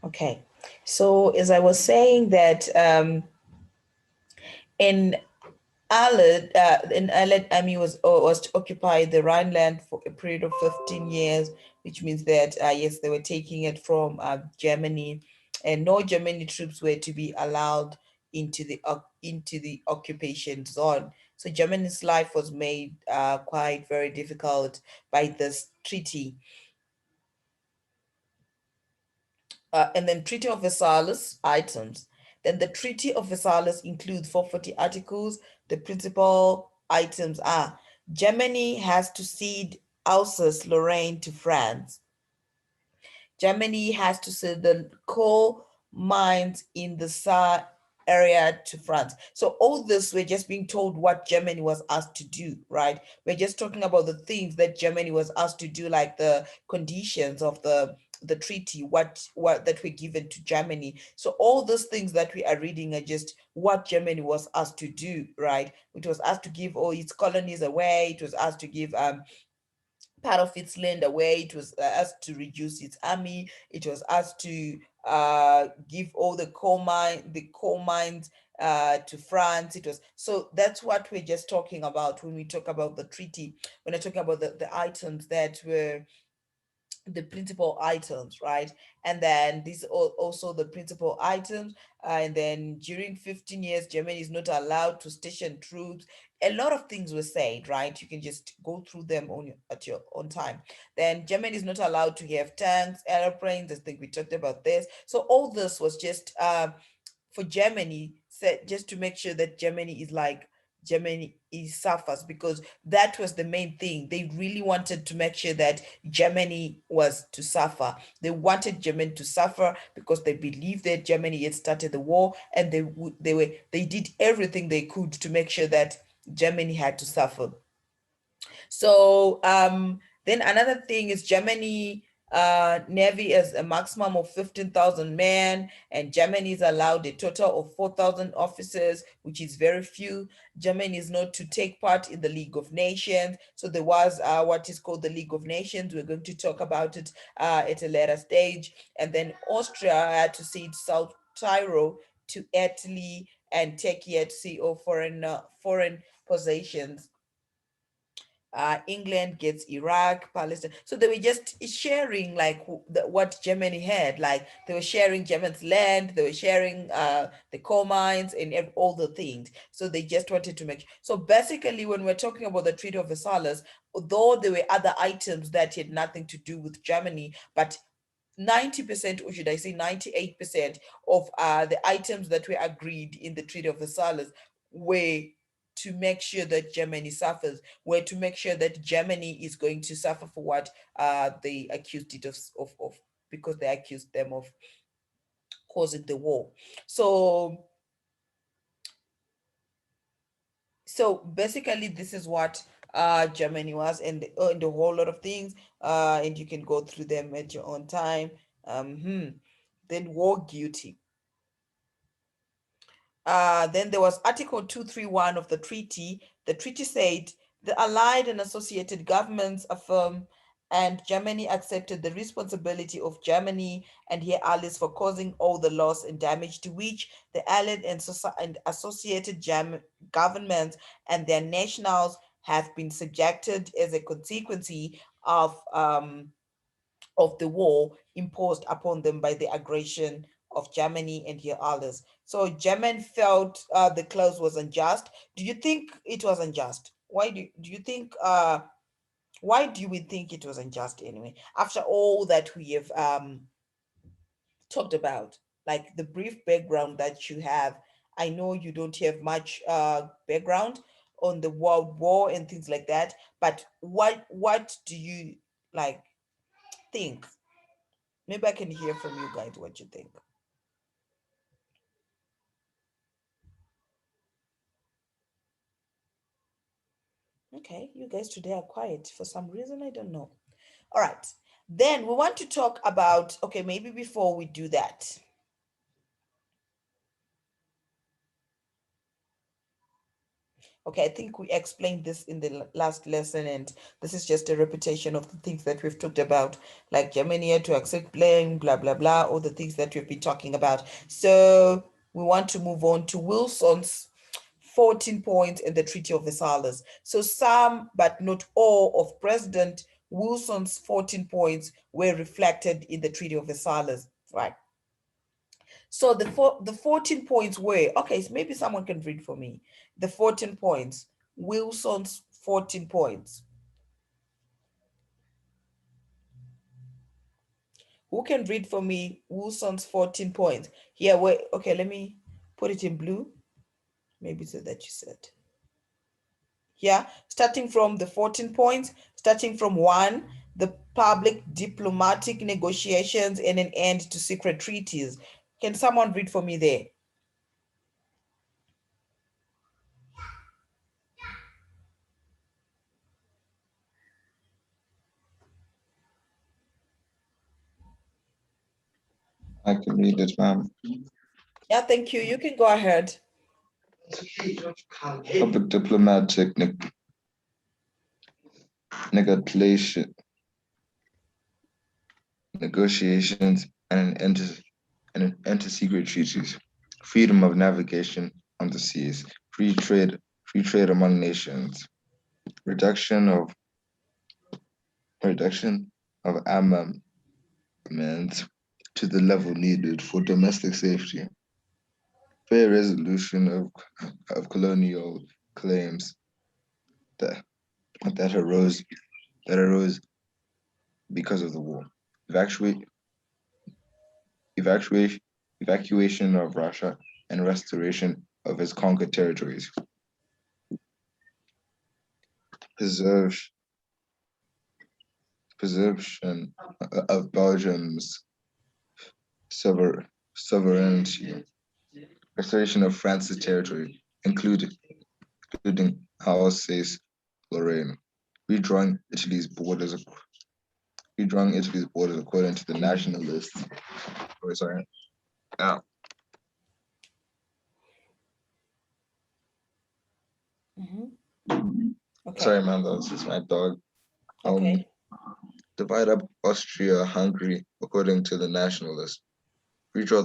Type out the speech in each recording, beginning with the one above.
Okay. So as I was saying that in Aled army was to occupy the Rhineland for a period of 15 years, which means that yes, they were taking it from Germany, and no Germany troops were to be allowed into the occupation zone. So Germany's life was made quite very difficult by this treaty. And then Treaty of Versailles items. Then the Treaty of Versailles includes 440 articles. The principal items are: Germany has to cede Alsace-Lorraine to France. Germany has to sell the coal mines in the Saar area to France. So all this, we're just being told what Germany was asked to do, right? We're just talking about the things that Germany was asked to do, like the conditions of the treaty, what that were given to Germany. So all those things that we are reading are just what Germany was asked to do, right? It was asked to give all its colonies away. It was asked to give part of its land away. It was asked to reduce its army. It was asked to give all the coal mines to France. It was so that's what we're just talking about when we talk about the treaty. When I talk about the items that were the principal items, right? And then these are also the principal items. And then during 15 years, Germany is not allowed to station troops. A lot of things were said, right? You can just go through them at your own time. Then Germany is not allowed to have tanks, airplanes. I think we talked about this. So all this was just for Germany, said just to make sure that Germany is suffers, because that was the main thing. They really wanted to make sure that Germany was to suffer. They wanted Germany to suffer because they believed that Germany had started the war, and they did everything they could to make sure that Germany had to suffer. So then another thing is Germany navy is a maximum of 15,000 men, and Germany is allowed a total of 4,000 officers, which is very few. Germany is not to take part in the League of Nations. So there was what is called the League of Nations. We're going to talk about it at a later stage. And then Austria had to cede South Tyrol to Italy, and Turkey had to cede all foreign possessions. England gets Iraq, Palestine. So they were just sharing like what Germany had. Like they were sharing German's land, they were sharing the coal mines and all the things. So they just wanted to make. So basically, when we're talking about the Treaty of Versailles, although there were other items that had nothing to do with Germany, but 90%, or should I say 98% of the items that were agreed in the Treaty of Versailles were to make sure that Germany suffers, were to make sure that Germany is going to suffer for what they accused it of because they accused them of causing the war. So so basically this is what Germany was, and a whole lot of things, and you can go through them at your own time. Then war guilty. Then there was Article 231 of the treaty. The treaty said the Allied and associated governments affirm and Germany accepted the responsibility of Germany and her allies for causing all the loss and damage to which the Allied and associated governments and their nationals have been subjected as a consequence of um, of the war imposed upon them by the aggression of Germany and her allies. So German felt the clause was unjust. Do you think it was unjust? Do you think why do we think it was unjust anyway? After all that we have talked about, like the brief background that you have, I know you don't have much background on the World War and things like that, but what do you like think? Maybe I can hear from you guys what you think. Okay, you guys today are quiet for some reason, I don't know. All right. Then we want to talk about, okay, maybe before we do that. Okay, I think we explained this in the last lesson, and this is just a repetition of the things that we've talked about, like Germany had to accept blame, blah, blah, blah, all the things that we've been talking about. So we want to move on to Wilson's 14 points in the Treaty of Versailles. So some, but not all, of President Wilson's 14 points were reflected in the Treaty of Versailles, right? So the 14 points were, okay, so maybe someone can read for me. The 14 points, Wilson's 14 points. Who can read for me Wilson's 14 points? Here, wait, okay, let me put it in blue. Maybe so that you said. Yeah, starting from the 14 points, starting from one, the public diplomatic negotiations and an end to secret treaties. Can someone read for me there? I can read it, ma'am. Yeah, thank you. You can go ahead. Public diplomatic negotiation, negotiations and an end to secret treaties, freedom of navigation on the seas, free trade among nations, reduction of reduction of armaments to the level needed for domestic safety, fair resolution of colonial claims that that arose that arose because of the war, evacuate evacuation evacuation of Russia and restoration of its conquered territories, preserve, preservation of Belgium's sovereignty, restoration of France's territory, including Alsace-Lorraine, redrawing Italy's borders redrawing Italy's borders according to the nationalists. Oh, sorry. Ah, Okay. sorry, man. That's just my dog. Um, Okay. divide up Austria-Hungary according to the nationalists. Redraw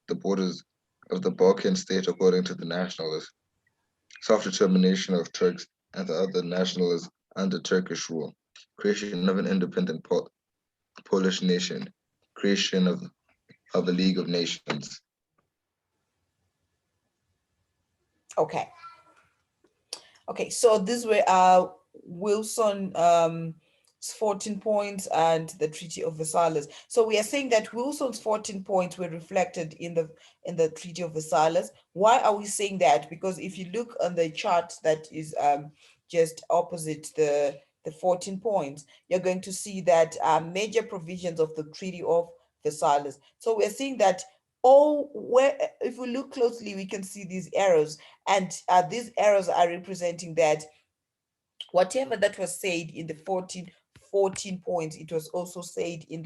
the borders of the Balkan state according to the nationalists. Self-determination of Turks and the other nationalists under Turkish rule. Creation of an independent Polish nation. Creation of a League of Nations. Okay. Okay, so these were Wilson 14 points and the Treaty of Versailles. So we are saying that Wilson's 14 points were reflected in the Treaty of Versailles. Why are we saying that? Because if you look on the chart that is just opposite the 14 points, you're going to see that major provisions of the Treaty of Versailles. So we're seeing that all where if we look closely, we can see these arrows, and these arrows are representing that whatever that was said in the 14 points, it was also said in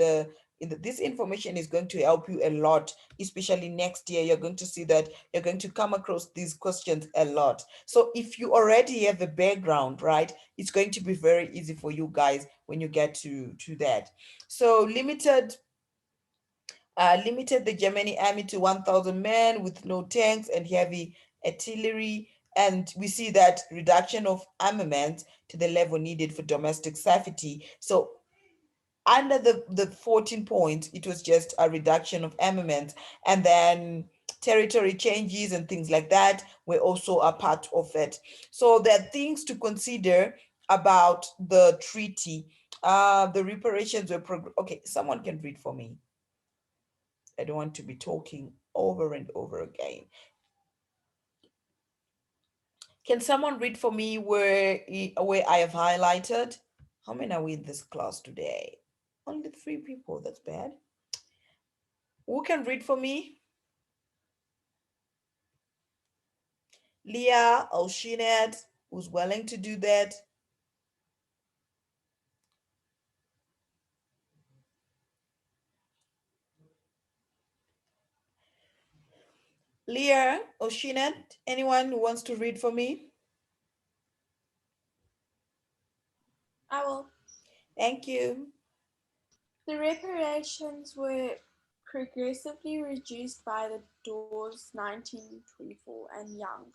this information is going to help you a lot, especially next year. You're going to see that you're going to come across these questions a lot. So if you already have a background, right, it's going to be very easy for you guys when you get to that. So limited the Germany army to 1,000 men with no tanks and heavy artillery. And we see that reduction of armament to the level needed for domestic safety. So under the 14 points, it was just a reduction of armament. And then territory changes and things like that were also a part of it. So there are things to consider about the treaty. The reparations were, okay, someone can read for me. I don't want to be talking over and over again. Can someone read for me where I have highlighted? How many are we in this class today? Only 3 people. That's bad. Who can read for me? Leah or Shined, who's willing to do that? Leah or Shined, anyone who wants to read for me? Thank you. The reparations were progressively reduced by the Dawes 1924 and Young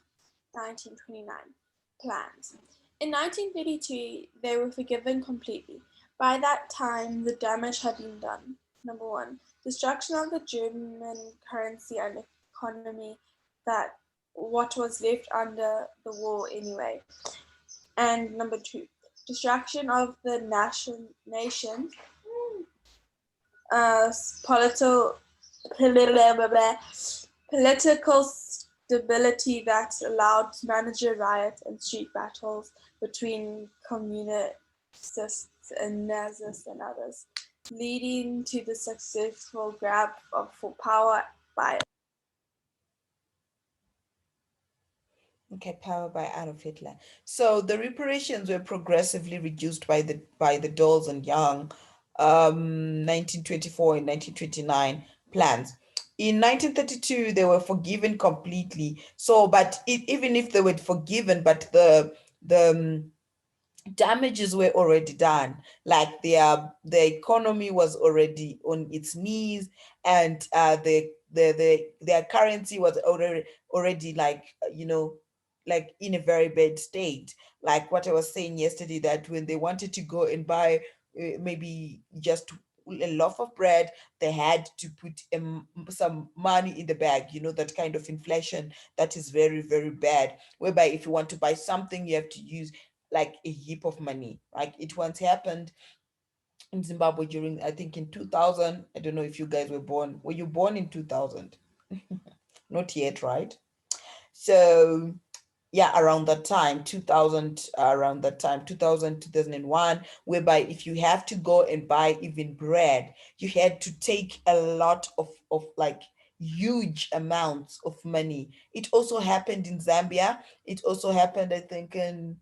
1929 plans. In 1932, they were forgiven completely. By that time, the damage had been done. Number one, destruction of the German currency and economy, that what was left under the war anyway. And number two, destruction of the nation political political stability that allowed manager riots and street battles between communists and Nazis and others, leading to the successful grab for power by. Okay, power by Adolf Hitler. So the reparations were progressively reduced by the Dawes and Young 1924 and 1929 plans. In 1932, they were forgiven completely. So, but even if they were forgiven, but the damages were already done, like their economy was already on its knees, and their currency was already like like in a very bad state, like what I was saying yesterday, that when they wanted to go and buy maybe just a loaf of bread, they had to put some money in the bag, that kind of inflation that is very, very bad, whereby if you want to buy something, you have to use like a heap of money. Like it once happened in Zimbabwe during, I think, in 2000. I don't know if you guys were born. Were you born in 2000? Not yet, right? So yeah, around that time, 2000, around that time, 2000, 2001, whereby if you have to go and buy even bread, you had to take a lot of like huge amounts of money. It also happened in Zambia. It also happened, I think, in,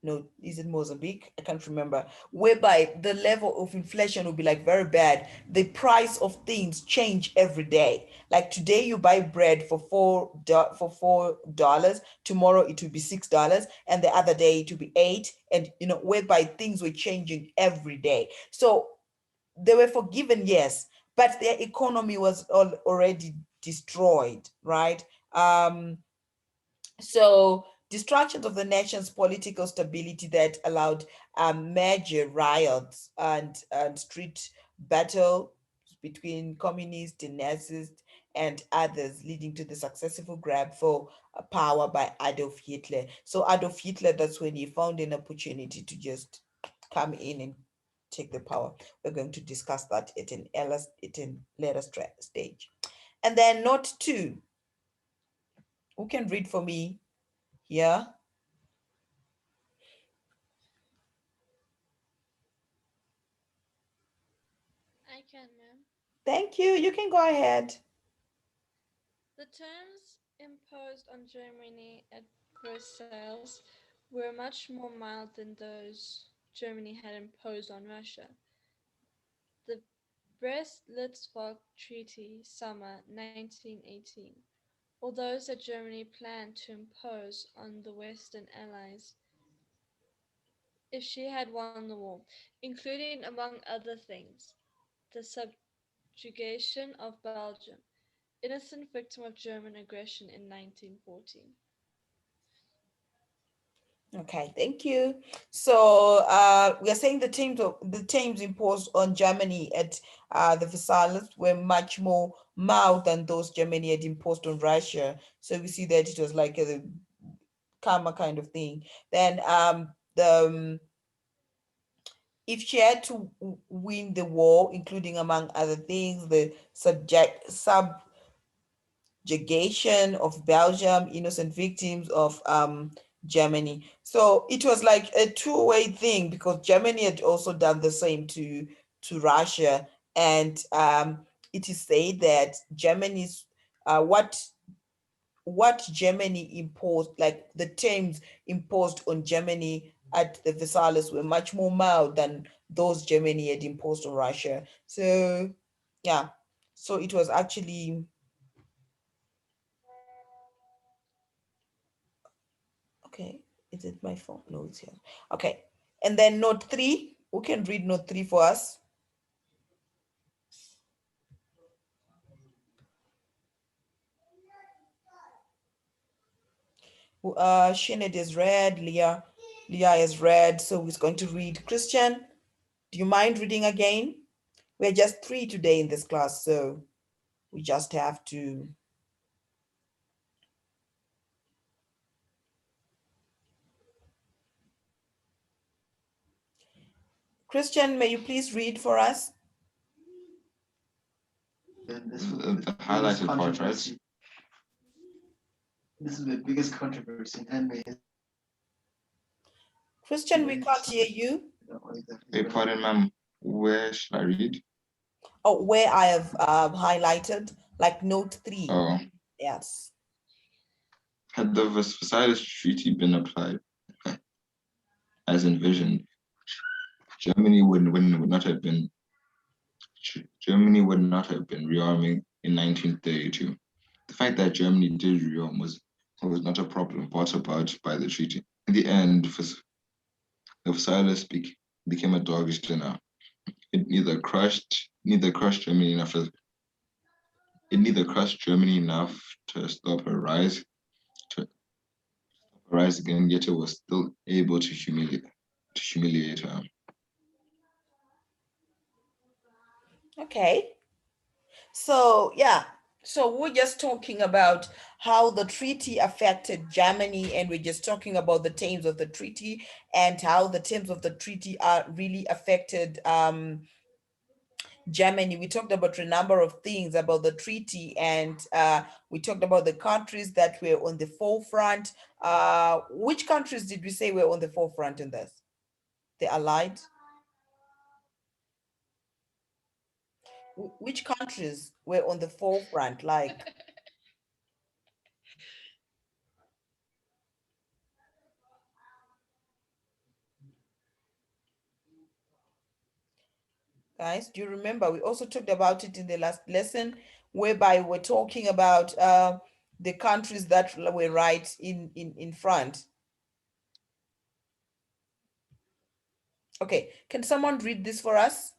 no, is it Mozambique? I can't remember. Whereby the level of inflation will be like very bad. The price of things change every day. Like today you buy bread for $4. Tomorrow it will be $6, and the other day it will be eight. And whereby things were changing every day. So they were forgiven, yes, but their economy was already destroyed, right? So destruction of the nation's political stability that allowed major riots and street battles between communists and Nazis and others, leading to the successful grab for power by Adolf Hitler. So Adolf Hitler, that's when he found an opportunity to just come in and take the power. We're going to discuss that at an later stage. And then note two, who can read for me here? I can, ma'am. Thank you. You can go ahead. The terms imposed on Germany at Versailles were much more mild than those Germany had imposed on Russia. The Brest-Litovsk Treaty, summer 1918, or those that Germany planned to impose on the Western Allies if she had won the war, including, among other things, the subjugation of Belgium, innocent victim of German aggression in 1914. Okay, thank you. So we are saying the terms imposed on Germany at the Versailles were much more mild than those Germany had imposed on Russia. So we see that it was like a karma kind of thing. Then the if she had to win the war, including among other things, the subjugation of Belgium, innocent victims of Germany. So it was like a two-way thing, because Germany had also done the same to Russia, and it is said that Germany's what Germany imposed, like the terms imposed on Germany at the Versailles, were much more mild than those Germany had imposed on Russia. So yeah, so it was actually, okay. Is it my phone? No, it's here. Okay. And then note 3, who can read note 3 for us? Shined is read, Leah is read, so who's going to read? Christian, do you mind reading again? We're just 3 today in this class, so we just have to. Christian, may you please read for us? The highlighted part, right? This is the biggest controversy in anime history. Christian, we can't hear you. Wait, pardon, ma'am. Where should I read? Oh, where I have highlighted, like note 3. Oh, Yes. had the Versailles Treaty been applied as envisioned, Germany would not have been rearming in 1932. The fact that Germany did rearm was not a problem brought about by the treaty. In the end, the Versailles became a dog's dinner. It neither crushed Germany enough to stop her rise again, yet it was still able to humiliate her. Okay. So, yeah. So we're just talking about how the treaty affected Germany, and we're just talking about the terms of the treaty and how the terms of the treaty are really affected Germany. We talked about a number of things about the treaty, and we talked about the countries that were on the forefront. Which countries did we say were on the forefront in this? The Allied? Which countries were on the forefront? Like, guys, do you remember? We also talked about it in the last lesson, whereby we're talking about the countries that were right in front. Okay, can someone read this for us?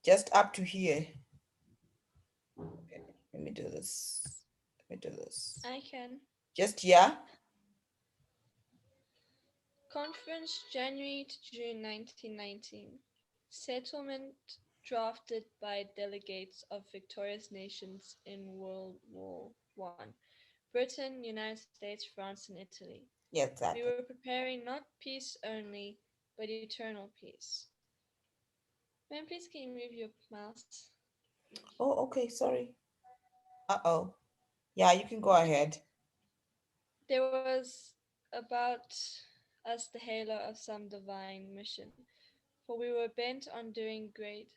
Just up to here. Okay, let me do this. Let me do this. I can. Just yeah. Conference January to June 1919. Settlement drafted by delegates of victorious nations in World War I. Britain, United States, France, and Italy. Yeah, We exactly. were preparing not peace only, but eternal peace. Man, please can you move your mouse? Oh, okay, sorry. Uh-oh. Yeah, you can go ahead. There was about us the halo of some divine mission, for we were bent on doing great,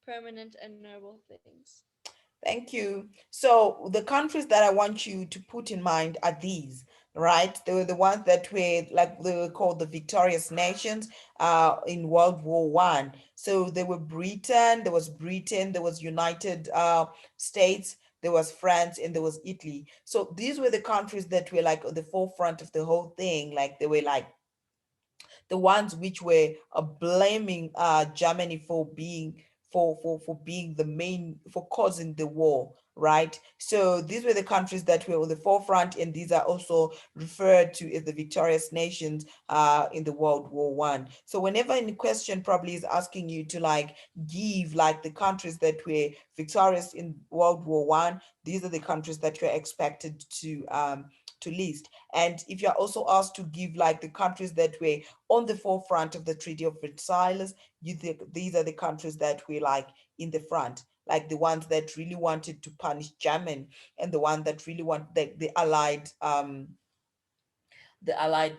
permanent, and noble things. Thank you. So the countries that I want you to put in mind are these, right? They were the ones that were like they were called the victorious nations in World War One. So there were Britain, there was United States, there was France, and there was Italy. So these were the countries that were like at the forefront of the whole thing. Like they were like the ones which were blaming Germany for being for being the main for causing the war, right? So these were the countries that were on the forefront, and these are also referred to as the victorious nations in the World War One. So whenever any question probably is asking you to like give like the countries that were victorious in World War One, these are the countries that you're expected to list. And if you're also asked to give like the countries that were on the forefront of the Treaty of Versailles, you think these are the countries that were like in the front, like the ones that really wanted to punish Germany, and the one that really want the allied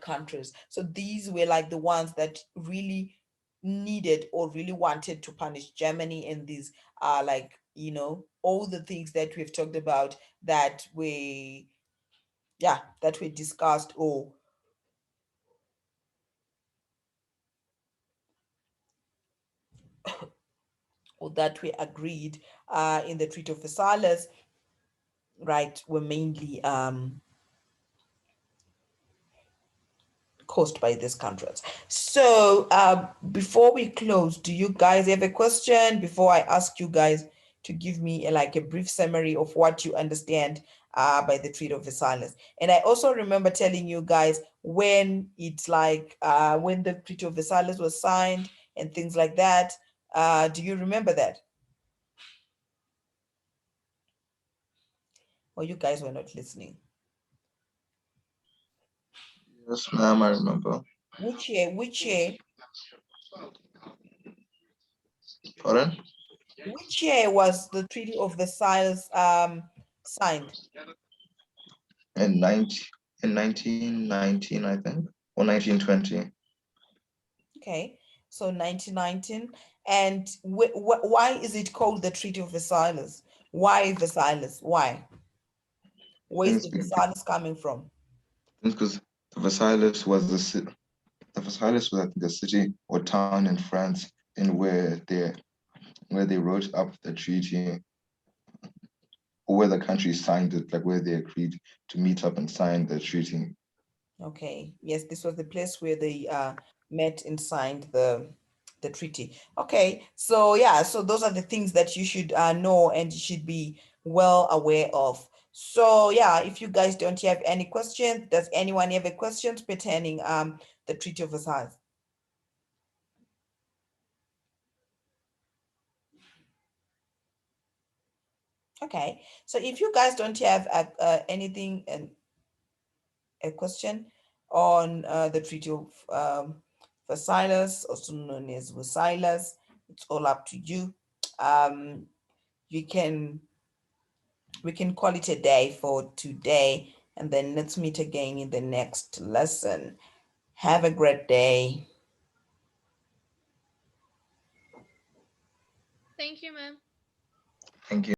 countries. So these were like the ones that really needed or really wanted to punish Germany, and these are like, you know, all the things that we've talked about that we that we discussed or that we agreed in the Treaty of Versailles, right, were mainly caused by these countries. So before we close, do you guys have a question before I ask you guys to give me like a brief summary of what you understand by the Treaty of Versailles? And I also remember telling you guys when it's like when the Treaty of Versailles was signed and things like that. Do you remember that? Or you guys were not listening? Yes, ma'am, I remember. Which year? Which year? Pardon? Which year was the Treaty of Versailles signed? In 1919, I think, or 1920. Okay, so 1919. And why is it called the Treaty of Versailles? Why Versailles? Why? Where is the Versailles coming from? Because the Versailles was the Versailles was, I think, a city or town in France, in where they wrote up the treaty, or where the country signed it, like where they agreed to meet up and sign the treaty. Okay, yes, this was the place where they met and signed the treaty. Okay, so yeah, so those are the things that you should know and you should be well aware of. So yeah, if you guys don't have any questions, does anyone have a questions pertaining the Treaty of Versailles? Okay, so if you guys don't have anything and a question on the Treaty of Versailles, also known as Versailles, it's all up to you. You can we can call it a day for today, and then let's meet again in the next lesson. Have a great day. Thank you, ma'am. Thank you.